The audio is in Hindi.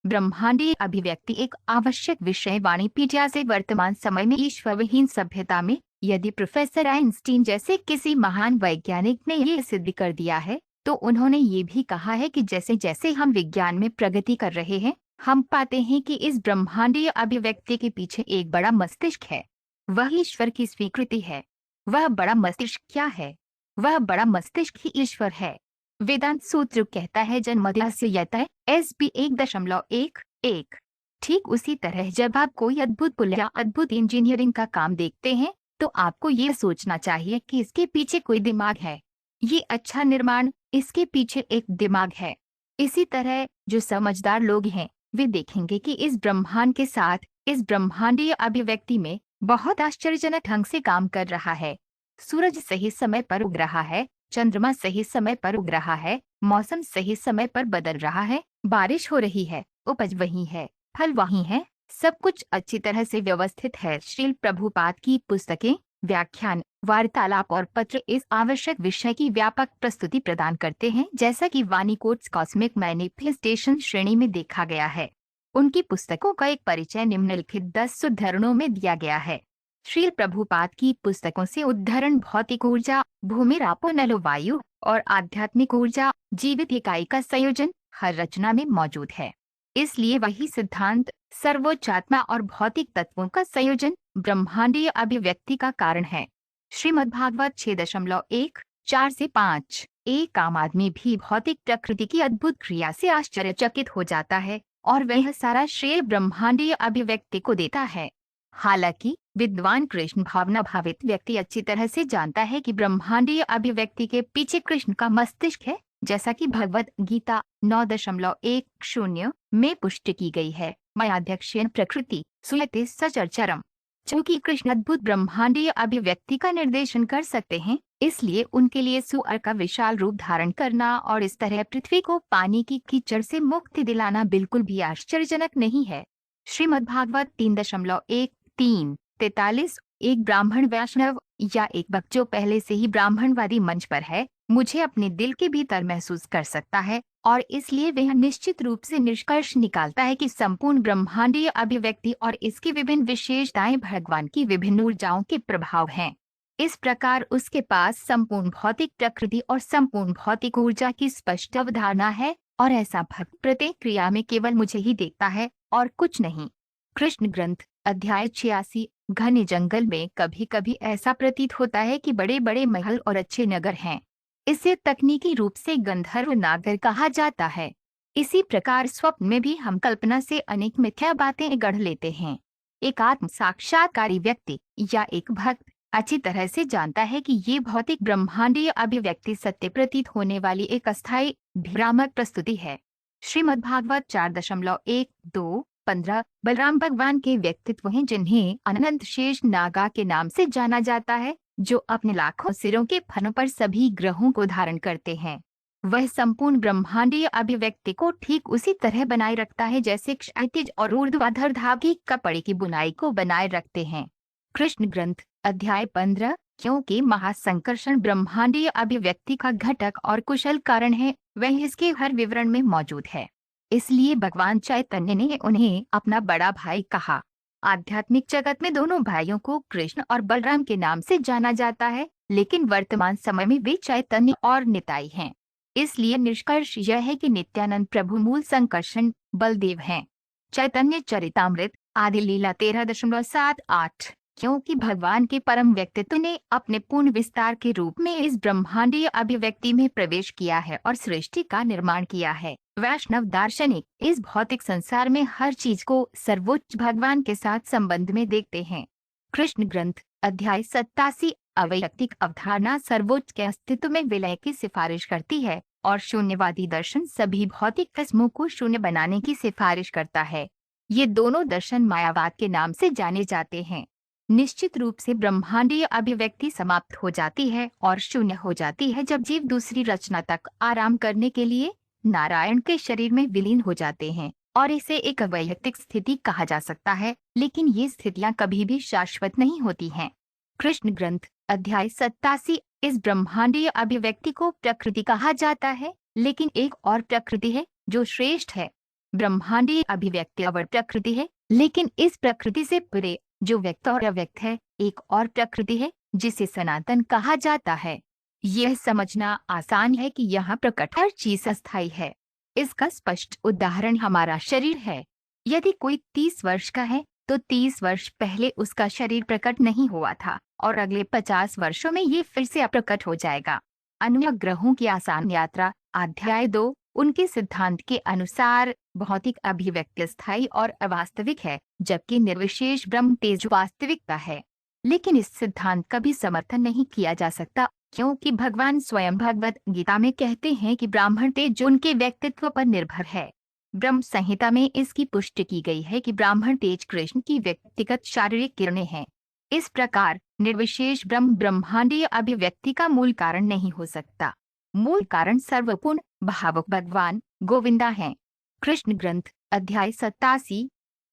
ब्रह्मांडीय अभिव्यक्ति एक आवश्यक विषय वाणिपीडिया से वर्तमान समय में ईश्वरविहीन सभ्यता में, यदि प्रोफेसर आइंस्टीन जैसे किसी महान वैज्ञानिक ने ये सिद्ध कर दिया है, तो उन्होंने ये भी कहा है कि जैसे जैसे हम विज्ञान में प्रगति कर रहे हैं, हम पाते हैं कि इस ब्रह्मांडीय अभिव्यक्ति के पीछे एक बड़ा मस्तिष्क है। वह ईश्वर की स्वीकृति है। वह बड़ा मस्तिष्क क्या है? वह बड़ा मस्तिष्क ही ईश्वर है। वेदांत सूत्र कहता है जन्मस्य यतः SB 1.11। ठीक उसी तरह जब आप कोई अद्भुत पुल या अद्भुत इंजीनियरिंग का काम देखते हैं, तो आपको ये सोचना चाहिए कि इसके पीछे कोई दिमाग है। ये अच्छा निर्माण, इसके पीछे एक दिमाग है। इसी तरह जो समझदार लोग हैं, वे देखेंगे कि इस ब्रह्मांड के साथ, इस ब्रह्मांडीय अभिव्यक्ति में बहुत आश्चर्यजनक ढंग से काम कर रहा है। सूरज सही समय पर उग रहा है, चंद्रमा सही समय पर उग रहा है, मौसम सही समय पर बदल रहा है, बारिश हो रही है, उपज वही है, फल वही है, सब कुछ अच्छी तरह से व्यवस्थित है। श्रील प्रभुपाद की पुस्तकें, व्याख्यान, वार्तालाप और पत्र इस आवश्यक विषय की व्यापक प्रस्तुति प्रदान करते हैं, जैसा कि वानी कोट्स कॉस्मिक मैनिफेस्टेशन श्रेणी में देखा गया है। उनकी पुस्तकों का एक परिचय निम्नलिखित 10 उद्धरणों में दिया गया है। श्रील प्रभुपाद की पुस्तकों से उद्धरण भौतिक ऊर्जा, भूमि रापो नलो वायु और आध्यात्मिक ऊर्जा, जीवित इकाई का संयोजन हर रचना में मौजूद है। इसलिए वही सिद्धांत, सर्वोच्च आत्मा और भौतिक तत्वों का संयोजन ब्रह्मांडीय अभिव्यक्ति का कारण है। श्रीमद्भागवत 6.1-4-5। एक आम आदमी भी भौतिक प्रकृति की अद्भुत क्रिया से आश्चर्यचकित हो जाता है और वह सारा श्रेय ब्रह्मांडीय अभिव्यक्ति को देता है। हालांकि विद्वान कृष्ण भावना भावित व्यक्ति अच्छी तरह से जानता है कि ब्रह्मांडीय अभिव्यक्ति के पीछे कृष्ण का मस्तिष्क है, जैसा कि भगवत गीता 9.10 में पुष्टि की गई है। मयाध्यक्षेण प्रकृति सुयते सचरचरम। चूंकि कृष्ण अद्भुत ब्रह्मांडीय अभिव्यक्ति का निर्देशन कर सकते हैं, इसलिए उनके लिए सुअर का विशाल रूप धारण करना और इस तरह पृथ्वी को पानी की कीचड़ से मुक्ति दिलाना बिल्कुल भी आश्चर्यजनक नहीं है। श्रीमद्भागवत 3.1-3-43। एक ब्राह्मण वैष्णव या एक भक्त जो पहले से ही ब्राह्मणवादी मंच पर है, मुझे अपने दिल के भीतर महसूस कर सकता है और इसलिए वह निश्चित रूप से निष्कर्ष निकालता है कि संपूर्ण ब्रह्मांडीय अभिव्यक्ति और इसकी विभिन्न विशेषताएं भगवान की विभिन्न ऊर्जाओं के प्रभाव हैं। इस प्रकार उसके पास संपूर्ण भौतिक प्रकृति और संपूर्ण भौतिक ऊर्जा की स्पष्ट अवधारणा है और ऐसा भक्त प्रत्येक क्रिया में केवल मुझे ही देखता है और कुछ नहीं। कृष्ण ग्रंथ अध्याय 86। घने जंगल में कभी कभी ऐसा प्रतीत होता है कि बड़े बड़े महल और अच्छे नगर हैं। इसे तकनीकी रूप से गंधर्व नागर कहा जाता है। इसी प्रकार स्वप्न में भी हम कल्पना से अनेक मिथ्या बातें गढ़ लेते हैं। एक आत्म साक्षात्कारी व्यक्ति या एक भक्त अच्छी तरह से जानता है कि ये भौतिक ब्रह्मांडीय अभिव्यक्ति सत्य प्रतीत होने वाली एक अस्थायी भ्रामक प्रस्तुति है। श्रीमद्भागवत 4.1-2-15। बलराम भगवान के व्यक्तित्व हैं जिन्हें अनंत शेष नागा के नाम से जाना जाता है, जो अपने लाखों सिरों के फनों पर सभी ग्रहों को धारण करते हैं। वह संपूर्ण ब्रह्मांडीय अभिव्यक्ति को ठीक उसी तरह बनाए रखता है जैसे क्षैतिज और ऊर्ध्वाधर धागे कपड़े की बुनाई को बनाए रखते हैं। कृष्ण ग्रंथ अध्याय 15। क्योंकि महासंकर्षण ब्रह्मांडीय अभिव्यक्ति का घटक और कुशल कारण है, वह इसके हर विवरण में मौजूद है। इसलिए भगवान चैतन्य ने उन्हें अपना बड़ा भाई कहा। आध्यात्मिक जगत में दोनों भाइयों को कृष्ण और बलराम के नाम से जाना जाता है, लेकिन वर्तमान समय में वे चैतन्य और निताई हैं। इसलिए निष्कर्ष यह है कि नित्यानंद प्रभु मूल संकर्षण बलदेव हैं। चैतन्य चरितामृत आदि लीला 13.7-8। क्योंकि भगवान के परम व्यक्तित्व ने अपने पूर्ण विस्तार के रूप में इस ब्रह्मांडीय अभिव्यक्ति में प्रवेश किया है और सृष्टि का निर्माण किया है, वैष्णव दार्शनिक इस भौतिक संसार में हर चीज को सर्वोच्च भगवान के साथ संबंध में देखते हैं। कृष्ण ग्रंथ अध्याय 87। अवैयक्तिक अवधारणा सर्वोच्च के अस्तित्व में विलय की सिफारिश करती है और शून्यवादी दर्शन सभी भौतिक किस्मों को शून्य बनाने की सिफारिश करता है। ये दोनों दर्शन मायावाद के नाम से जाने जाते हैं। निश्चित रूप से ब्रह्मांडीय अभिव्यक्ति समाप्त हो जाती है और शून्य हो जाती है जब जीव दूसरी रचना तक आराम करने के लिए नारायण के शरीर में विलीन हो जाते हैं, और इसे एक अवैयक्तिक स्थिति कहा जा सकता है, लेकिन ये स्थितियां कभी भी शाश्वत नहीं होती हैं। कृष्ण ग्रंथ अध्याय 87। इस ब्रह्मांडीय अभिव्यक्ति को प्रकृति कहा जाता है, लेकिन एक और प्रकृति है जो श्रेष्ठ है। ब्रह्मांडीय अभिव्यक्ति अवर प्रकृति है, लेकिन इस प्रकृति से परे जो व्यक्त और अव्यक्त है, एक और प्रकृति है जिसे सनातन कहा जाता है। यह समझना आसान है कि यहाँ प्रकट हर चीज अस्थायी है। इसका स्पष्ट उदाहरण हमारा शरीर है। यदि कोई 30 वर्ष का है तो 30 वर्ष पहले उसका शरीर प्रकट नहीं हुआ था और अगले 50 वर्षों में ये फिर से अप्रकट हो जाएगा। अन्य ग्रहों की आसान यात्रा, अध्याय 2। उनके सिद्धांत के अनुसार भौतिक अभिव्यक्ति स्थायी और अवास्तविक है, जबकि निर्विशेष ब्रह्म तेज वास्तविकता है। लेकिन इस सिद्धांत का भी समर्थन नहीं किया जा सकता, क्योंकि भगवान स्वयं भगवत गीता में कहते हैं कि ब्राह्मण तेज उनके व्यक्तित्व पर निर्भर है। ब्रह्म संहिता में इसकी पुष्टि की गई है कि ब्राह्मण तेज कृष्ण की व्यक्तिगत शारीरिक किरणें हैं। इस प्रकार निर्विशेष ब्रह्म ब्रह्मांडीय अभिव्यक्ति का मूल कारण नहीं हो सकता। मूल कारण सर्वपूर्ण भावुक भगवान गोविंदा हैं। कृष्ण ग्रंथ अध्याय 87।